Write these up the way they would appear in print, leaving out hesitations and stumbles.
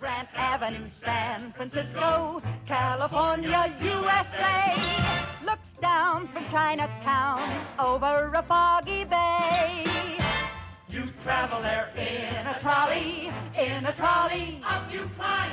Grant Avenue, San Francisco, California, USA. Looks down from Chinatown over a foggy bay. You travel there in a trolley, up you climb.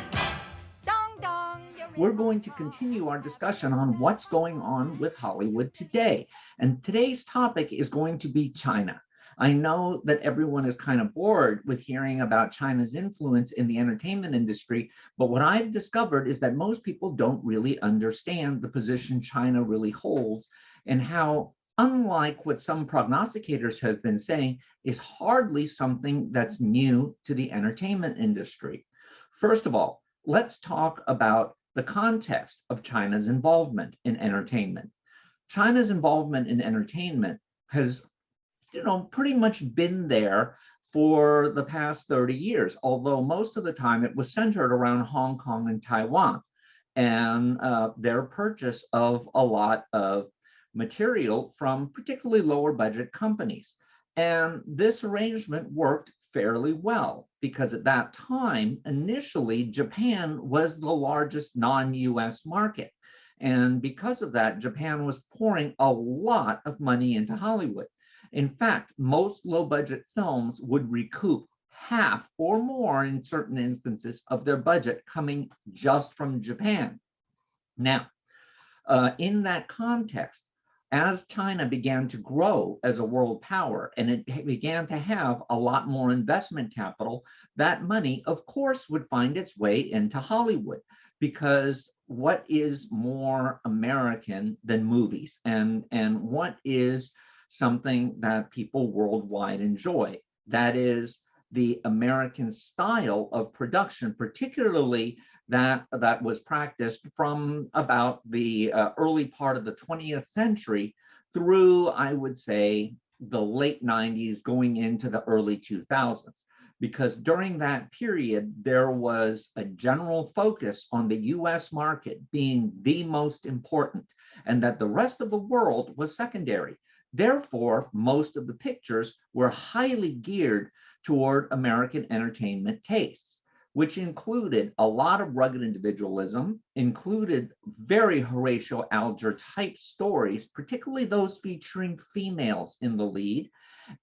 Dong dong. We're going to continue our discussion on what's going on with Hollywood today. And today's topic is going to be China. I know that everyone is kind of bored with hearing about China's influence in the entertainment industry, but what I've discovered is that most people don't really understand the position China really holds and how, unlike what some prognosticators have been saying, is hardly something that's new to the entertainment industry. First of all, let's talk about the context of China's involvement in entertainment. China's involvement in entertainment has pretty much been there for the past 30 years, although most of the time it was centered around Hong Kong and Taiwan and their purchase of a lot of material from particularly lower budget companies. And this arrangement worked fairly well because at that time, initially, Japan was the largest non-US market. And because of that, Japan was pouring a lot of money into Hollywood. In fact, most low-budget films would recoup half or more in certain instances of their budget coming just from Japan. Now, in that context, as China began to grow as a world power and it began to have a lot more investment capital, that money, of course, would find its way into Hollywood, because what is more American than movies, and what is something that people worldwide enjoy? That is the American style of production, particularly that was practiced from about the early part of the 20th century through, I would say, the late 90s going into the early 2000s. Because during that period, there was a general focus on the US market being the most important, and that the rest of the world was secondary. Therefore, most of the pictures were highly geared toward American entertainment tastes, which included a lot of rugged individualism, included very Horatio Alger type stories, particularly those featuring females in the lead,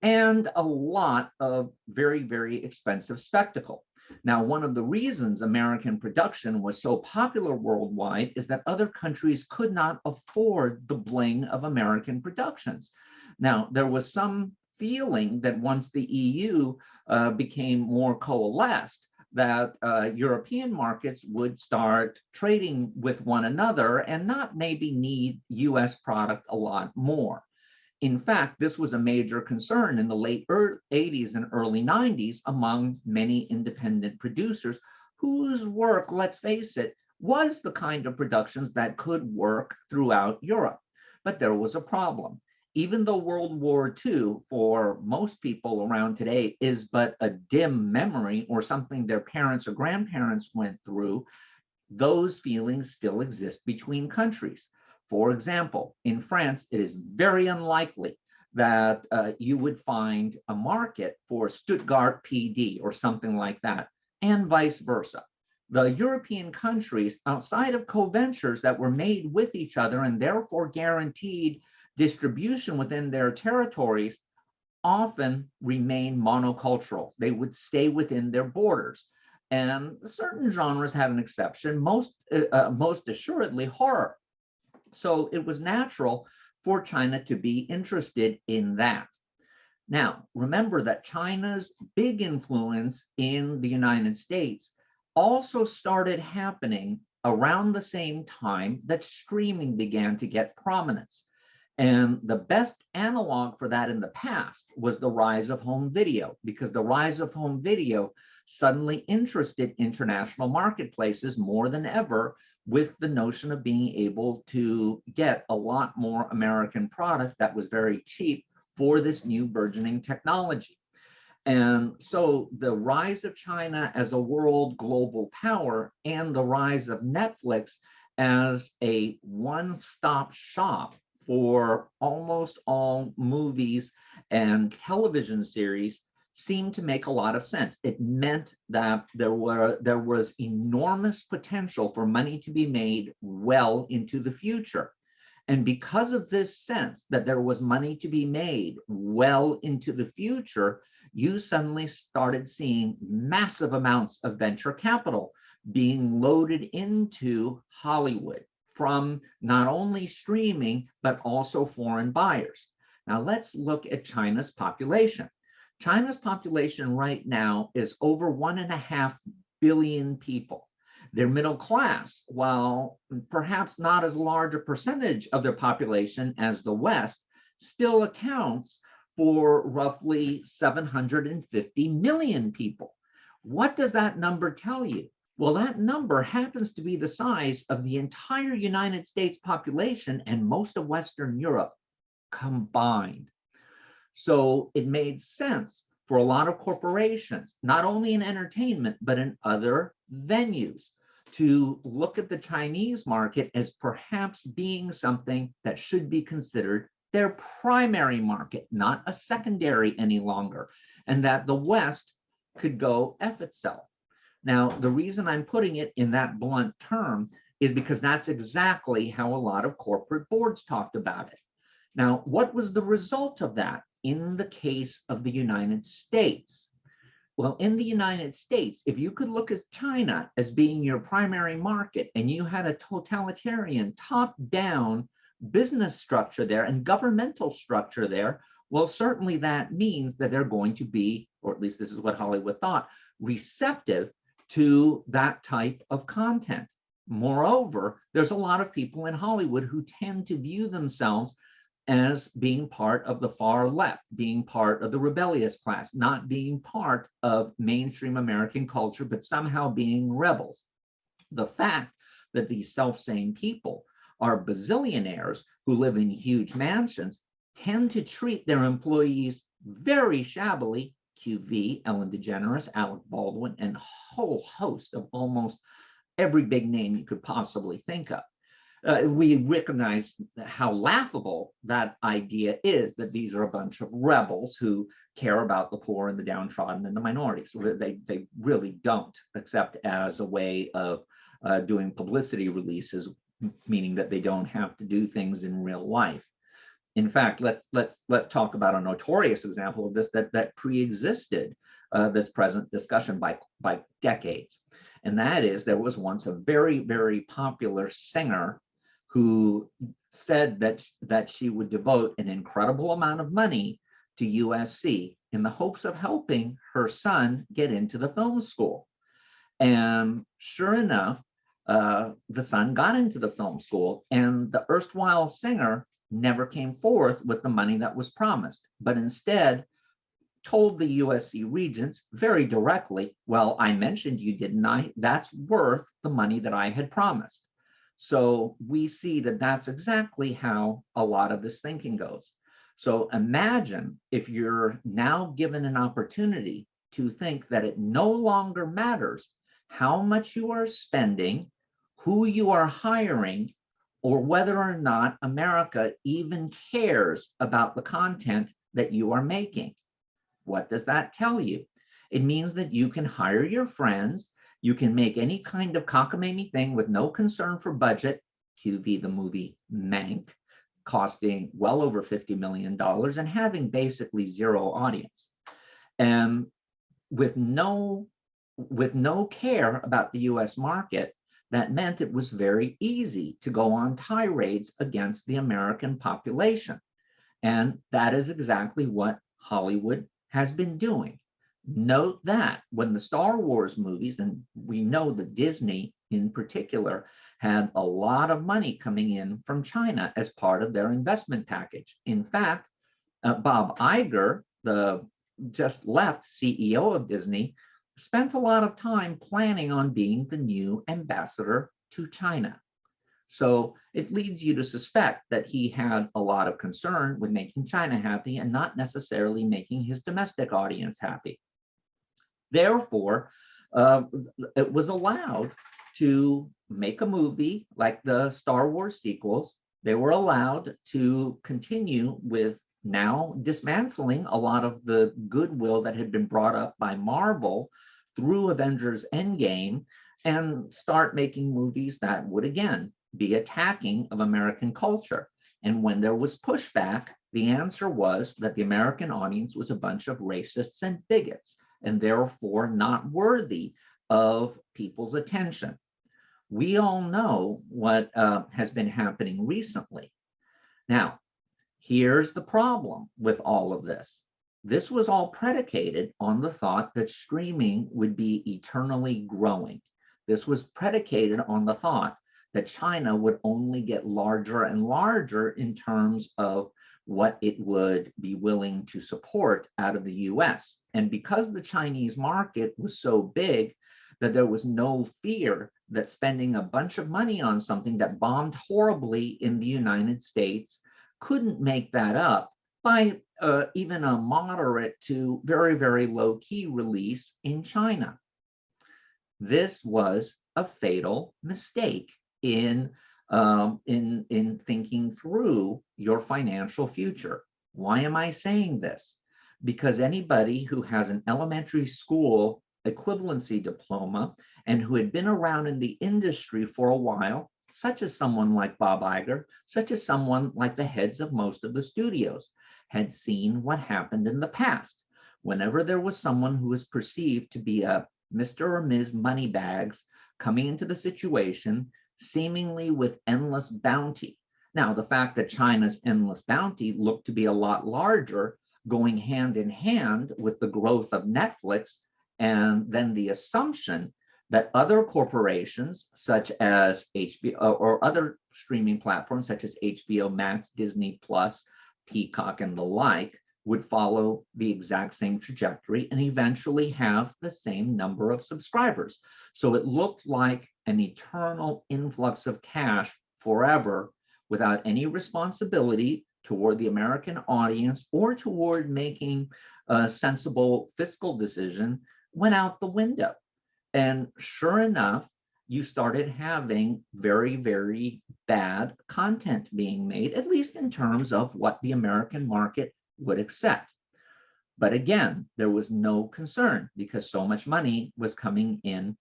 and a lot of very, very expensive spectacle. Now, one of the reasons American production was so popular worldwide is that other countries could not afford the bling of American productions. Now, there was some feeling that once the EU became more coalesced, that European markets would start trading with one another and not maybe need US product a lot more. In fact, this was a major concern in the late 80s and early 90s among many independent producers whose work, let's face it, was the kind of productions that could work throughout Europe. But there was a problem. Even though World War II, for most people around today, is but a dim memory or something their parents or grandparents went through, those feelings still exist between countries. For example, in France, it is very unlikely that you would find a market for Stuttgart PD or something like that, and vice versa. The European countries outside of co-ventures that were made with each other and therefore guaranteed distribution within their territories often remain monocultural. They would stay within their borders. And certain genres had an exception, most assuredly horror. So it was natural for China to be interested in that. Now, remember that China's big influence in the United States also started happening around the same time that streaming began to get prominence. And the best analog for that in the past was the rise of home video, because the rise of home video suddenly interested international marketplaces more than ever, with the notion of being able to get a lot more American product that was very cheap for this new burgeoning technology. And so the rise of China as a world global power and the rise of Netflix as a one-stop shop for almost all movies and television series seemed to make a lot of sense. It meant that there was enormous potential for money to be made well into the future. And because of this sense that there was money to be made well into the future, you suddenly started seeing massive amounts of venture capital being loaded into Hollywood from not only streaming, but also foreign buyers. Now let's look at China's population. China's population right now is over 1.5 billion people. Their middle class, while perhaps not as large a percentage of their population as the West, still accounts for roughly 750 million people. What does that number tell you? Well, that number happens to be the size of the entire United States population and most of Western Europe combined. So it made sense for a lot of corporations, not only in entertainment, but in other venues, to look at the Chinese market as perhaps being something that should be considered their primary market, not a secondary any longer, and that the West could go F itself. Now, the reason I'm putting it in that blunt term is because that's exactly how a lot of corporate boards talked about it. Now, what was the result of that in the case of the United States? Well, in the United States, if you could look at China as being your primary market and you had a totalitarian top-down business structure there and governmental structure there, well, certainly that means that they're going to be, or at least this is what Hollywood thought, receptive to that type of content. Moreover, there's a lot of people in Hollywood who tend to view themselves as being part of the far left, being part of the rebellious class, not being part of mainstream American culture, but somehow being rebels. The fact that these self-same people are bazillionaires who live in huge mansions tend to treat their employees very shabbily. QV, Ellen DeGeneres, Alec Baldwin, and a whole host of almost every big name you could possibly think of. We recognize how laughable that idea is, that these are a bunch of rebels who care about the poor and the downtrodden and the minorities. They really don't, except as a way of doing publicity releases, meaning that they don't have to do things in real life. In fact, let's talk about a notorious example of this that pre-existed this present discussion by decades. And that is, there was once a very, very popular singer who said that she would devote an incredible amount of money to USC in the hopes of helping her son get into the film school. And sure enough, the son got into the film school, and the erstwhile singer never came forth with the money that was promised, but instead told the USC regents very directly, well, I mentioned you, didn't I? That's worth the money that I had promised. So we see that that's exactly how a lot of this thinking goes. So imagine if you're now given an opportunity to think that it no longer matters how much you are spending, who you are hiring, or whether or not America even cares about the content that you are making. What does that tell you? It means that you can hire your friends, you can make any kind of cockamamie thing with no concern for budget, QV the movie Mank, costing well over $50 million and having basically zero audience. And with no care about the US market, that meant it was very easy to go on tirades against the American population. And that is exactly what Hollywood has been doing. Note that when the Star Wars movies, and we know that Disney in particular had a lot of money coming in from China as part of their investment package. In fact, Bob Iger, the just left CEO of Disney, spent a lot of time planning on being the new ambassador to China. So it leads you to suspect that he had a lot of concern with making China happy and not necessarily making his domestic audience happy. Therefore, it was allowed to make a movie like the Star Wars sequels. They were allowed to continue with now dismantling a lot of the goodwill that had been brought up by Marvel through Avengers Endgame, and start making movies that would again be attacking of American culture. And when there was pushback, the answer was that the American audience was a bunch of racists and bigots, and therefore not worthy of people's attention. We all know what has been happening recently. Now, here's the problem with all of this. This was all predicated on the thought that streaming would be eternally growing. This was predicated on the thought that China would only get larger and larger in terms of what it would be willing to support out of the US. And because the Chinese market was so big that there was no fear that spending a bunch of money on something that bombed horribly in the United States couldn't make that up by even a moderate to very, very low key release in China. This was a fatal mistake in thinking through your financial future. Why am I saying this? Because anybody who has an elementary school equivalency diploma and who had been around in the industry for a while, such as someone like Bob Iger, such as someone like the heads of most of the studios, had seen what happened in the past. Whenever there was someone who was perceived to be a Mr. or Ms. Moneybags coming into the situation, seemingly with endless bounty. Now, the fact that China's endless bounty looked to be a lot larger, going hand in hand with the growth of Netflix, and then the assumption that other corporations such as HBO or other streaming platforms such as HBO Max, Disney Plus, Peacock, and the like would follow the exact same trajectory and eventually have the same number of subscribers. So it looked like an eternal influx of cash forever without any responsibility toward the American audience or toward making a sensible fiscal decision went out the window. And sure enough, you started having very, very bad content being made, at least in terms of what the American market would accept. But again, there was no concern because so much money was coming in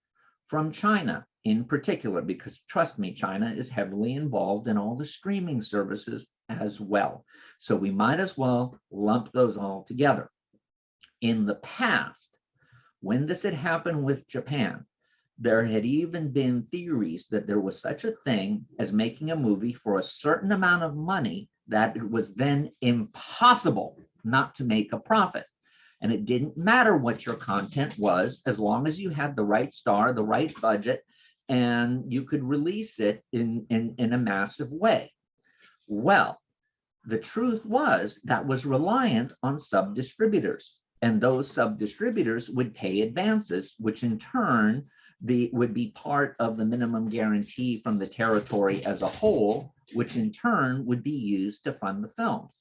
from China in particular, because trust me, China is heavily involved in all the streaming services as well. So we might as well lump those all together. In the past, when this had happened with Japan, there had even been theories that there was such a thing as making a movie for a certain amount of money that it was then impossible not to make a profit. And it didn't matter what your content was, as long as you had the right star, the right budget, and you could release it in a massive way. Well, the truth was that was reliant on sub-distributors. And those sub-distributors would pay advances, which in turn would be part of the minimum guarantee from the territory as a whole, which in turn would be used to fund the films.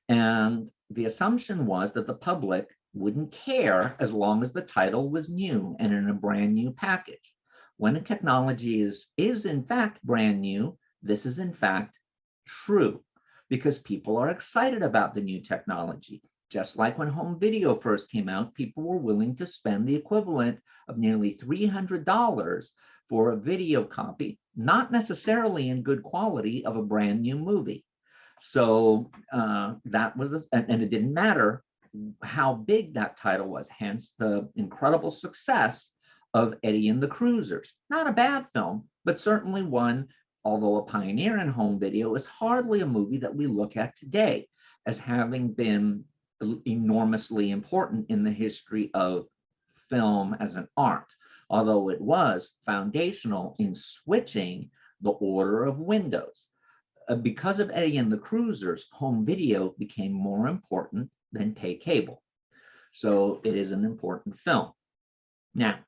And the assumption was that the public wouldn't care as long as the title was new and in a brand new package. When a technology is in fact brand new, this is in fact true because people are excited about the new technology. Just like when home video first came out, people were willing to spend the equivalent of nearly $300 for a video copy, not necessarily in good quality, of a brand new movie. So that was, and it didn't matter how big that title was, hence the incredible success of Eddie and the Cruisers. Not a bad film, but certainly one, although a pioneer in home video, is hardly a movie that we look at today as having been enormously important in the history of film as an art, although it was foundational in switching the order of windows. Because of Eddie and the Cruisers, home video became more important than pay cable. So it is an important film. Now,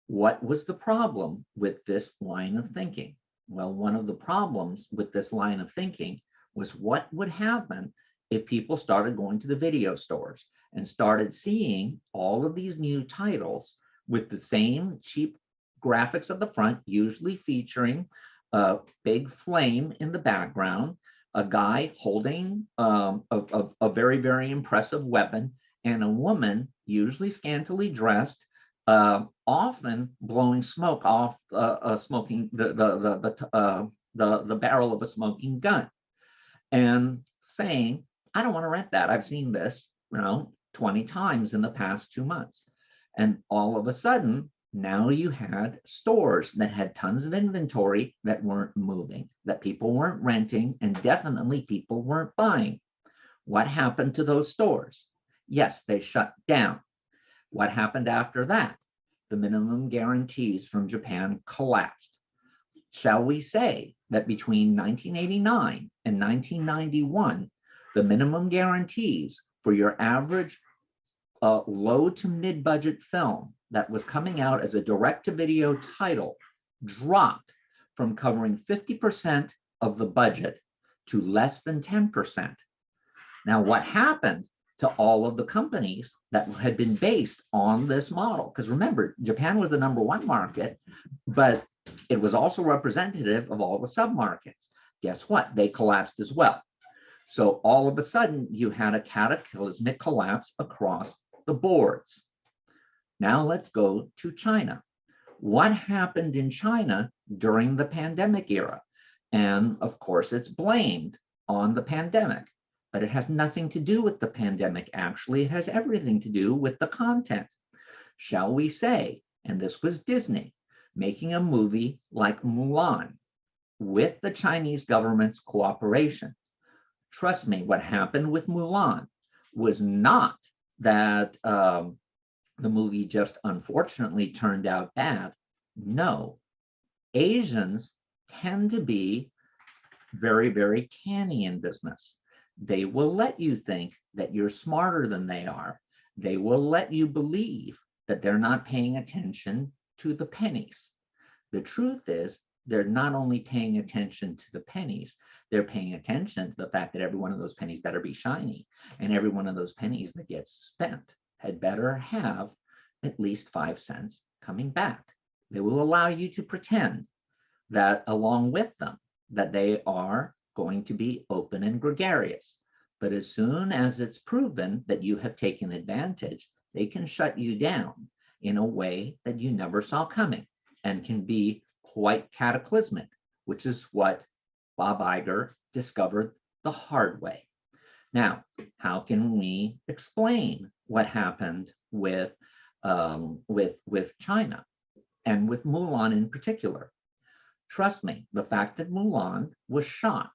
what was the problem with this line of thinking? Well, one of the problems with this line of thinking was what would happen if people started going to the video stores and started seeing all of these new titles with the same cheap graphics at the front, usually featuring a big flame in the background, a guy holding a very, very impressive weapon, and a woman, usually scantily dressed, often blowing smoke off smoking the barrel of a smoking gun, and saying, "I don't want to rent that. I've seen this, 20 times in the past 2 months." And all of a sudden, now you had stores that had tons of inventory that weren't moving, that people weren't renting, and definitely people weren't buying. What happened to those stores? Yes, they shut down. What happened after that? The minimum guarantees from Japan collapsed. Shall we say that between 1989 and 1991, the minimum guarantees for your average low to mid-budget film that was coming out as a direct-to-video title dropped from covering 50% of the budget to less than 10%. Now, what happened to all of the companies that had been based on this model? Because remember, Japan was the #1 market, but it was also representative of all the submarkets. Guess what? They collapsed as well. So all of a sudden, you had a cataclysmic collapse across the boards. Now let's go to China. What happened in China during the pandemic era? And of course, it's blamed on the pandemic, but it has nothing to do with the pandemic. Actually, it has everything to do with the content. Shall we say, and this was Disney, making a movie like Mulan with the Chinese government's cooperation. Trust me, what happened with Mulan was not that the movie just unfortunately turned out bad. No, Asians tend to be very, very canny in business. They will let you think that you're smarter than they are. They will let you believe that they're not paying attention to the pennies. The truth is, they're not only paying attention to the pennies, they're paying attention to the fact that every one of those pennies better be shiny, and every one of those pennies that gets spent had better have at least 5 cents coming back. They will allow you to pretend that along with them, that they are going to be open and gregarious. But as soon as it's proven that you have taken advantage, they can shut you down in a way that you never saw coming and can be quite cataclysmic, which is what Bob Iger discovered the hard way. Now, how can we explain what happened with China and with Mulan in particular? Trust me, the fact that Mulan was shot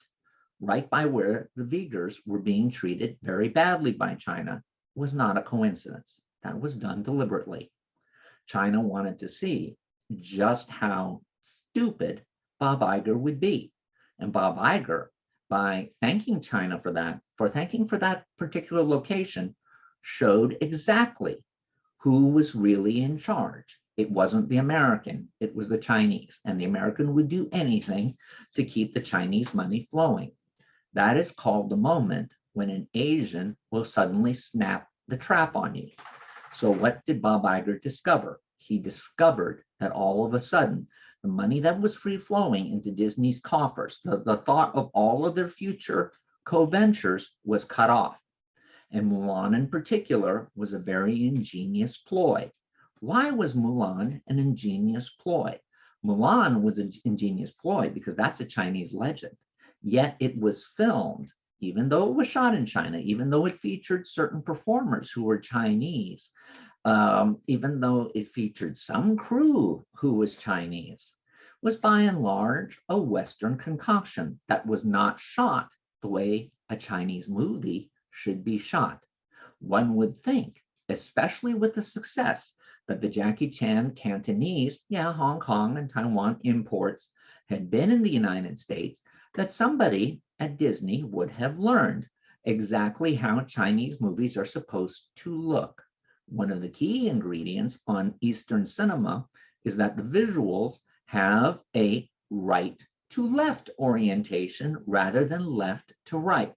right by where the Uyghurs were being treated very badly by China was not a coincidence. That was done deliberately. China wanted to see just how stupid Bob Iger would be. And Bob Iger, by thanking China for that particular location, showed exactly who was really in charge. It wasn't the American, it was the Chinese. And the American would do anything to keep the Chinese money flowing. That is called the moment when an Asian will suddenly snap the trap on you. So what did Bob Iger discover? He discovered that all of a sudden, the money that was free flowing into Disney's coffers, the thought of all of their future co-ventures was cut off. And Mulan in particular was a very ingenious ploy. Why was Mulan an ingenious ploy? Mulan was an ingenious ploy because that's a Chinese legend. Yet it was filmed, even though it was shot in China, even though it featured certain performers who were Chinese, even though it featured some crew who was Chinese, was by and large a Western concoction that was not shot the way a Chinese movie should be shot. One would think, especially with the success that the Jackie Chan Cantonese, Hong Kong and Taiwan imports had been in the United States, that somebody at Disney would have learned exactly how Chinese movies are supposed to look. One of the key ingredients on Eastern cinema is that the visuals have a right to left orientation rather than left to right.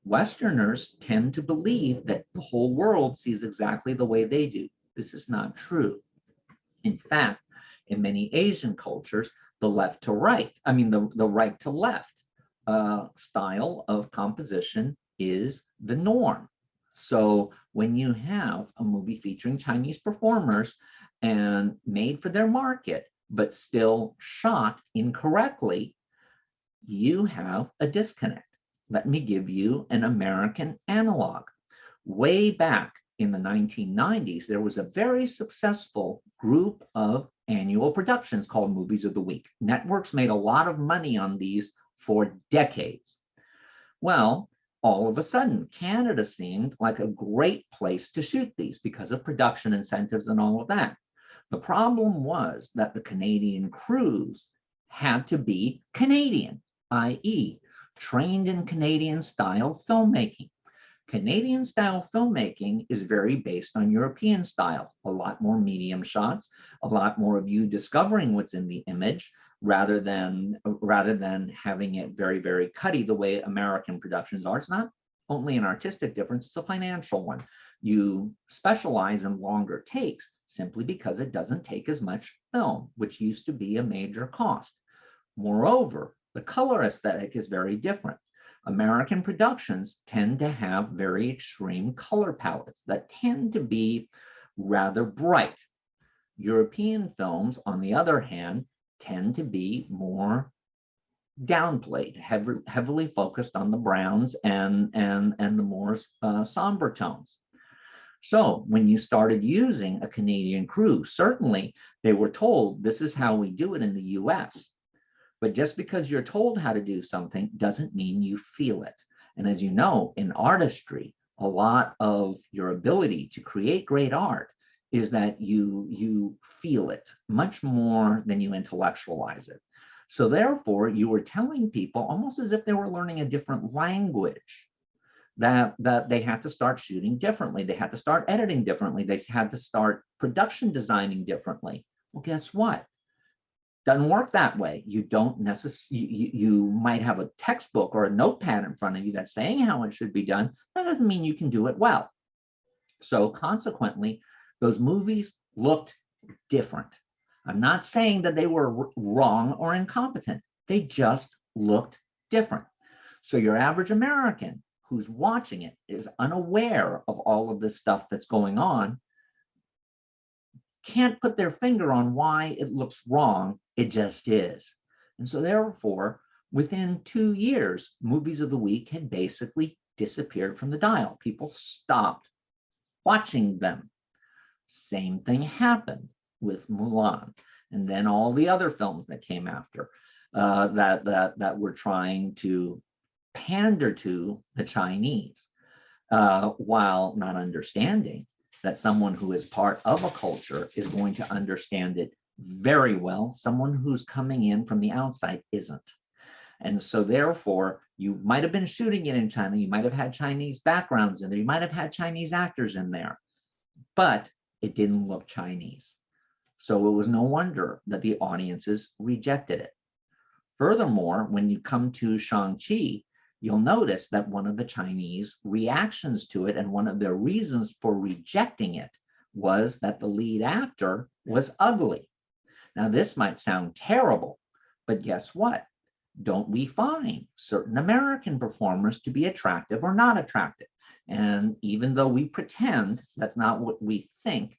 Westerners tend to believe that the whole world sees exactly the way they do. This is not true. In fact, in many Asian cultures, the right to left style of composition is the norm. So when you have a movie featuring Chinese performers and made for their market, but still shot incorrectly, you have a disconnect. Let me give you an American analog. Way back in the 1990s, there was a very successful group of annual productions called Movies of the Week. Networks made a lot of money on these for decades. Well, all of a sudden, Canada seemed like a great place to shoot these because of production incentives and all of that. The problem was that the Canadian crews had to be Canadian, i.e., trained in Canadian style filmmaking. Canadian style filmmaking is very based on European style, a lot more medium shots, a lot more of you discovering what's in the image rather than having it very, very cutty the way American productions are. It's not only an artistic difference, it's a financial one. You specialize in longer takes simply because it doesn't take as much film, which used to be a major cost. Moreover, the color aesthetic is very different. American productions tend to have very extreme color palettes that tend to be rather bright. European films, on the other hand, tend to be more downplayed, heavily focused on the browns and the more somber tones. So when you started using a Canadian crew, certainly they were told this is how we do it in the US. But just because you're told how to do something doesn't mean you feel it. And as you know, in artistry, a lot of your ability to create great art is that you feel it much more than you intellectualize it. So therefore, you were telling people almost as if they were learning a different language, that they had to start shooting differently. They had to start editing differently. They had to start production designing differently. Well, guess what? Doesn't work that way. You don't necessarily, you might have a textbook or a notepad in front of you that's saying how it should be done. That doesn't mean you can do it well. So consequently, those movies looked different. I'm not saying that they were wrong or incompetent. They just looked different. So your average American who's watching it is unaware of all of this stuff that's going on, can't put their finger on why it looks wrong. It just is. And so therefore, within 2 years, Movies of the Week had basically disappeared from the dial. People stopped watching them. Same thing happened with Mulan, and then all the other films that came after that were trying to pander to the Chinese, while not understanding that someone who is part of a culture is going to understand it very well. Someone who's coming in from the outside isn't. And so therefore, you might have been shooting it in China, you might have had Chinese backgrounds in there, you might have had Chinese actors in there, but it didn't look Chinese. So it was no wonder that the audiences rejected it. Furthermore, when you come to Shang-Chi, you'll notice that one of the Chinese reactions to it and one of their reasons for rejecting it was that the lead actor was ugly. Now, this might sound terrible, but guess what? Don't we find certain American performers to be attractive or not attractive? And even though we pretend that's not what we think,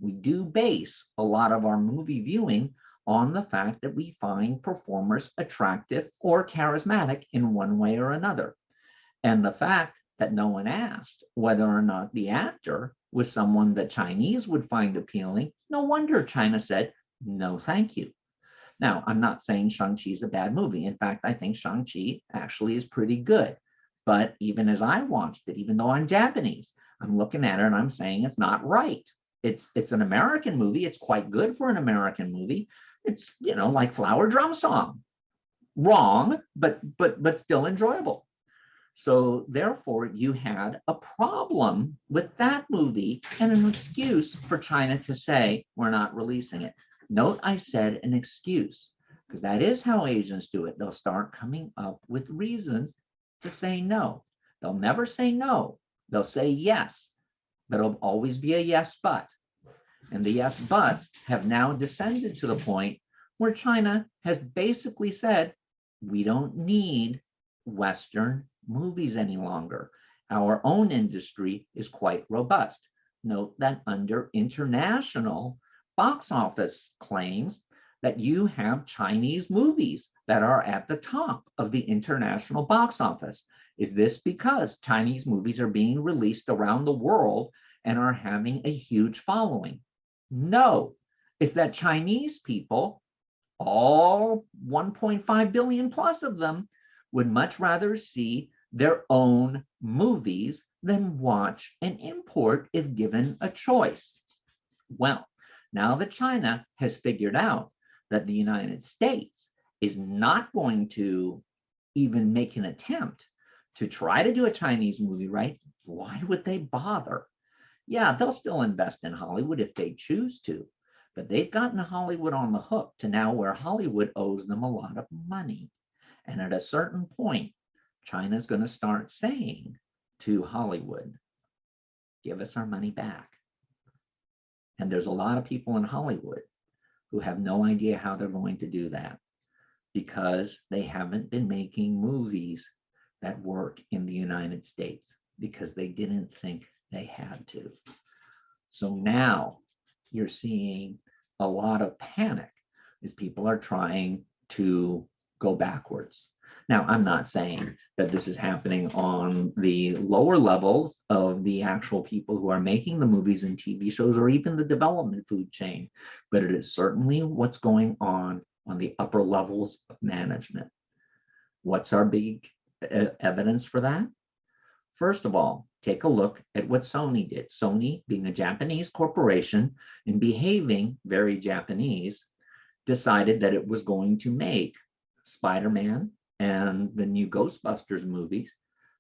we do base a lot of our movie viewing on the fact that we find performers attractive or charismatic in one way or another. And the fact that no one asked whether or not the actor was someone that Chinese would find appealing, no wonder China said, no, thank you. Now, I'm not saying Shang-Chi is a bad movie. In fact, I think Shang-Chi actually is pretty good. But even as I watched it, even though I'm Japanese, I'm looking at it and I'm saying it's not right. It's an American movie. It's quite good for an American movie. It's, you know, like Flower Drum Song. Wrong, but still enjoyable. So therefore, you had a problem with that movie and an excuse for China to say, we're not releasing it. Note I said an excuse, because that is how Asians do it. They'll start coming up with reasons to say no. They'll never say no. They'll say yes, but it'll always be a yes, but. And the yes, buts have now descended to the point where China has basically said, we don't need Western movies any longer. Our own industry is quite robust. Note that under international box office claims that you have Chinese movies that are at the top of the international box office. Is this because Chinese movies are being released around the world and are having a huge following? No, it's that Chinese people, all 1.5 billion plus of them, would much rather see their own movies than watch an import if given a choice. Well, now that China has figured out that the United States is not going to even make an attempt to try to do a Chinese movie, right? Why would they bother? Yeah, they'll still invest in Hollywood if they choose to, but they've gotten Hollywood on the hook to now where Hollywood owes them a lot of money. And at a certain point, China's going to start saying to Hollywood, give us our money back. And there's a lot of people in Hollywood who have no idea how they're going to do that because they haven't been making movies that work in the United States because they didn't think they had to. So now you're seeing a lot of panic as people are trying to go backwards. Now, I'm not saying that this is happening on the lower levels of the actual people who are making the movies and TV shows or even the development food chain, but it is certainly what's going on the upper levels of management. What's our big evidence for that? First of all, take a look at what Sony did. Sony, being a Japanese corporation and behaving very Japanese, decided that it was going to make Spider-Man and the new Ghostbusters movies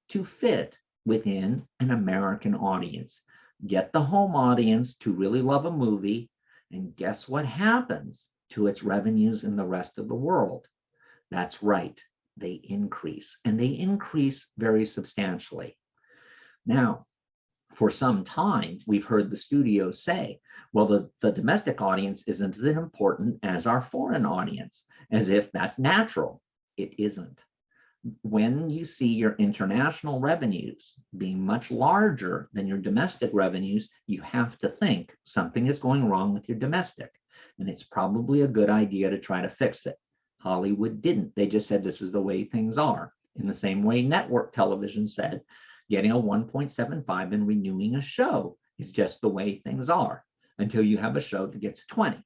to fit within an American audience. Get the home audience to really love a movie, and guess what happens to its revenues in the rest of the world? That's right, they increase, and they increase very substantially. Now, for some time, we've heard the studios say, well, the domestic audience isn't as important as our foreign audience, as if that's natural. It isn't. When you see your international revenues being much larger than your domestic revenues, you have to think something is going wrong with your domestic, and it's probably a good idea to try to fix it. Hollywood didn't. They just said this is the way things are. In the same way network television said, getting a 1.75 and renewing a show is just the way things are until you have a show that gets a 20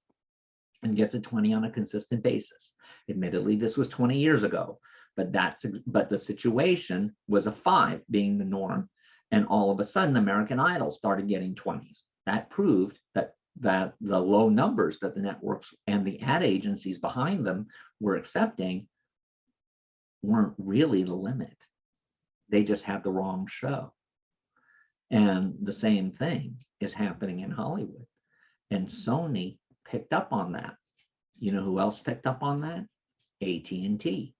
and gets a 20 on a consistent basis. Admittedly, this was 20 years ago, but the situation was a 5 being the norm. And all of a sudden, American Idol started getting 20s. That proved that the low numbers that the networks and the ad agencies behind them were accepting weren't really the limit. They just had the wrong show. And the same thing is happening in Hollywood. And Sony picked up on that. You know who else picked up on that? AT&T.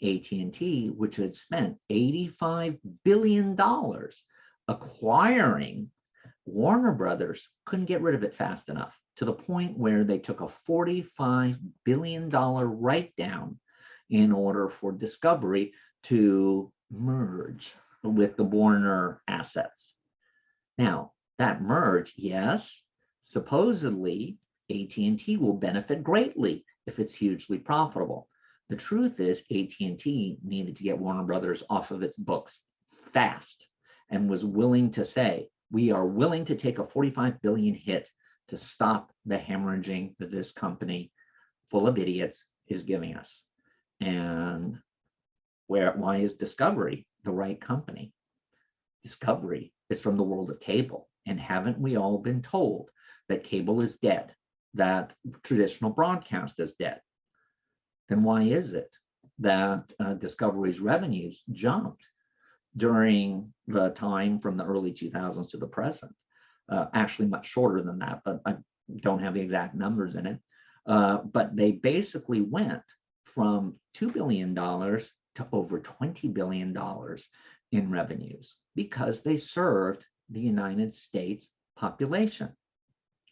AT&T, which had spent $85 billion acquiring Warner Brothers, couldn't get rid of it fast enough, to the point where they took a $45 billion write-down in order for Discovery to merge with the Warner assets. Now, that merge, yes, supposedly AT&T will benefit greatly if it's hugely profitable. The truth is AT&T needed to get Warner Brothers off of its books fast and was willing to say, we are willing to take a 45 billion hit to stop the hemorrhaging that this company full of idiots is giving us. And why is Discovery the right company? Discovery is from the world of cable. And haven't we all been told that cable is dead, that traditional broadcast is dead? Then why is it that Discovery's revenues jumped during the time from the early 2000s to the present? Actually much shorter than that, but I don't have the exact numbers in it. But they basically went from $2 billion to over $20 billion in revenues because they served the United States population.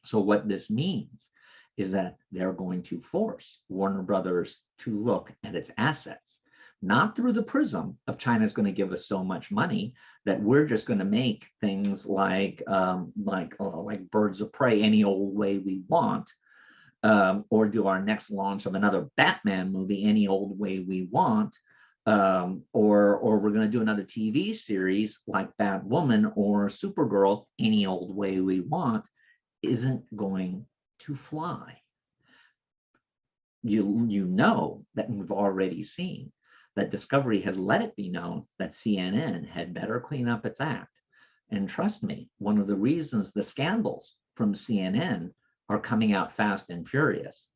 So what this means is that they're going to force Warner Brothers to look at its assets. not through the prism of China's going to give us so much money that we're just going to make things like Birds of Prey any old way we want, or do our next launch of another Batman movie any old way we want, or we're going to do another TV series like Batwoman or Supergirl any old way we want, isn't going to fly. You know that we've already seen that Discovery has let it be known that CNN had better clean up its act. And trust me, one of the reasons the scandals from CNN are coming out fast and furious,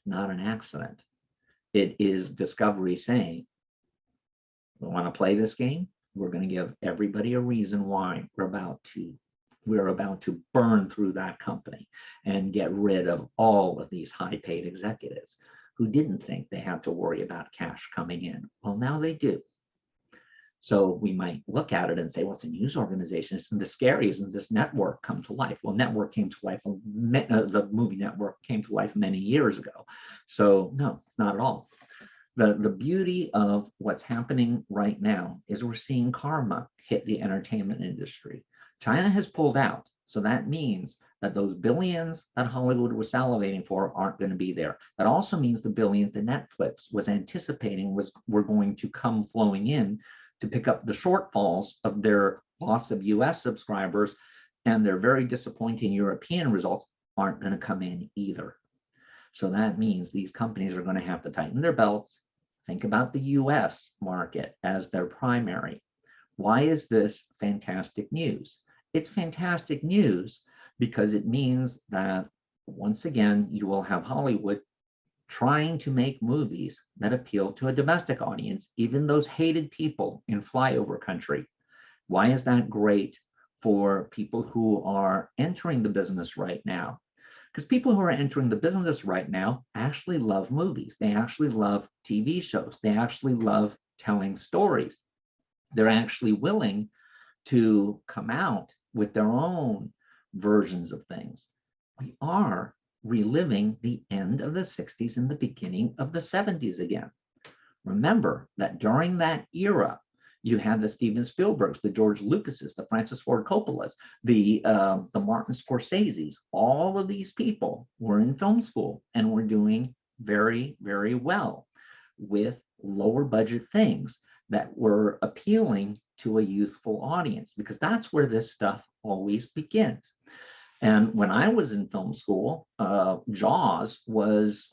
not an accident. It is Discovery saying, we want to play this game, we're going to give everybody a reason why we're about to burn through that company and get rid of all of these high-paid executives who didn't think they had to worry about cash coming in. Well, now they do. So we might look at it and say, well, it's a news organization. Isn't this scary? Isn't this network come to life? Well, network came to life, the movie network came to life many years ago. So no, it's not at all. The beauty of what's happening right now is we're seeing karma hit the entertainment industry. China has pulled out. So that means that those billions that Hollywood was salivating for aren't going to be there. That also means the billions that Netflix was anticipating were going to come flowing in to pick up the shortfalls of their loss of US subscribers, and their very disappointing European results aren't going to come in either. So that means these companies are going to have to tighten their belts, think about the US market as their primary. Why is this fantastic news? It's fantastic news because it means that, once again, you will have Hollywood trying to make movies that appeal to a domestic audience, even those hated people in flyover country. Why is that great for people who are entering the business right now? Because people who are entering the business right now actually love movies. They actually love TV shows. They actually love telling stories. They're actually willing to come out with their own versions of things. We are reliving the end of the 60s and the beginning of the 70s again. Remember that during that era, you had the Steven Spielbergs, the George Lucases, the Francis Ford Coppolas, the Martin Scorseses. All of these people were in film school and were doing very, very well with lower budget things that were appealing to a youthful audience, because that's where this stuff always begins. And when I was in film school, Jaws was,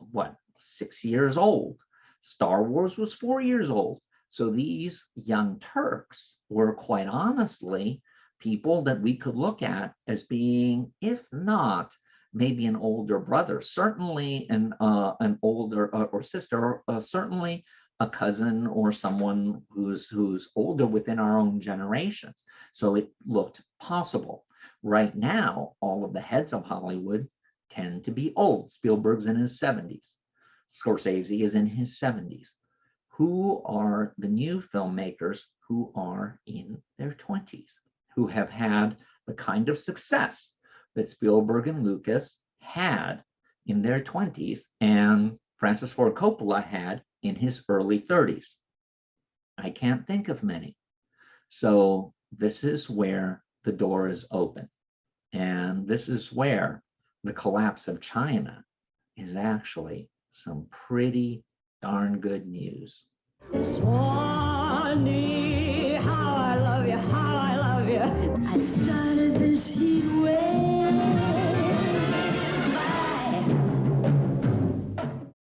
6 years old. Star Wars was 4 years old. So these young Turks were, quite honestly, people that we could look at as being, if not maybe an older brother, certainly an older or sister, certainly a cousin or someone who's older within our own generations. So it looked possible. Right now, all of the heads of Hollywood tend to be old. Spielberg's in his 70s. Scorsese is in his 70s. Who are the new filmmakers who are in their 20s, who have had the kind of success that Spielberg and Lucas had in their 20s and Francis Ford Coppola had in his early 30s? I can't think of many. So this is where the door is open. And this is where the collapse of China is actually some pretty darn good news. Swanee, how I love you, how I love you. I started this heat wave.